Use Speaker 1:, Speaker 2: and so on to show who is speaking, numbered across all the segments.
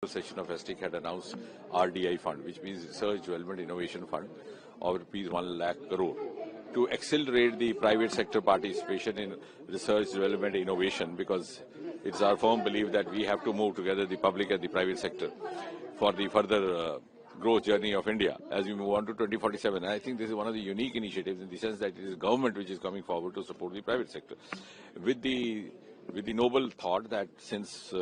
Speaker 1: Session of STIC had announced RDI fund, which means Research Development Innovation Fund, of rupees 1 lakh crore, to accelerate the private sector participation in research, development, innovation, because it's our firm belief that we have to move together, the public and the private sector, for the further growth journey of India as we move on to 2047. And I think this is one of the unique initiatives in the sense that it is government which is coming forward to support the private sector, with the noble thought that since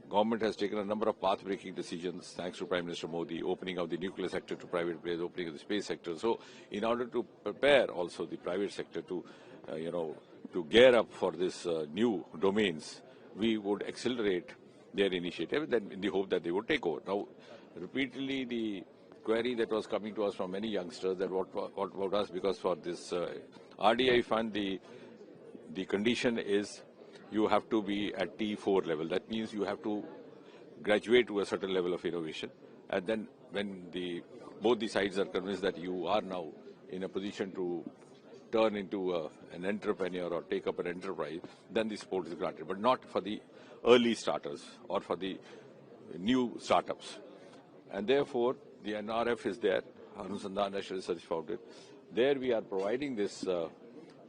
Speaker 1: government has taken a number of path-breaking decisions, thanks to Prime Minister Modi, opening of the nuclear sector to private players, opening of the space sector. So, in order to prepare also the private sector to, to gear up for this new domains, we would accelerate their initiative, then in the hope that they would take over. Now, repeatedly the query that was coming to us from many youngsters that what about us, because for this RDI fund, the condition is you have to be at T4 level. That means you have to graduate to a certain level of innovation. And then when both the sides are convinced that you are now in a position to turn into an entrepreneur or take up an enterprise, then the support is granted, but not for the early starters or for the new startups. And therefore, the NRF is there, Anusandhan National Research Foundation. There we are providing this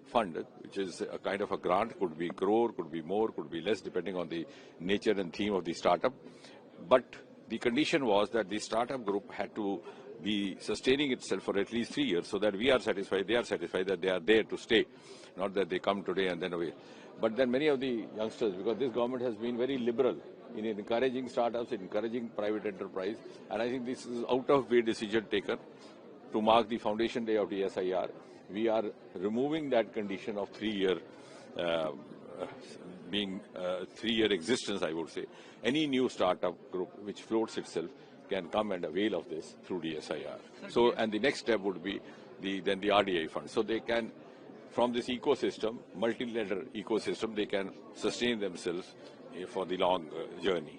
Speaker 1: fund, which is a kind of a grant, could be crore, could be more, could be less, depending on the nature and theme of the startup. But the condition was that the startup group had to be sustaining itself for at least 3 years, so that we are satisfied, they are satisfied that they are there to stay, not that they come today and then away. But then many of the youngsters, because this government has been very liberal in encouraging startups, encouraging private enterprise, and I think this is out-of-way decision taken to mark the foundation day of the SIR. We are removing that condition of 3-year three-year existence, I would say. Any new startup group which floats itself can come and avail of this through the SIR. So, and the next step would be then the RDI fund. So they can, from this ecosystem, multi-layer ecosystem, they can sustain themselves for the long journey.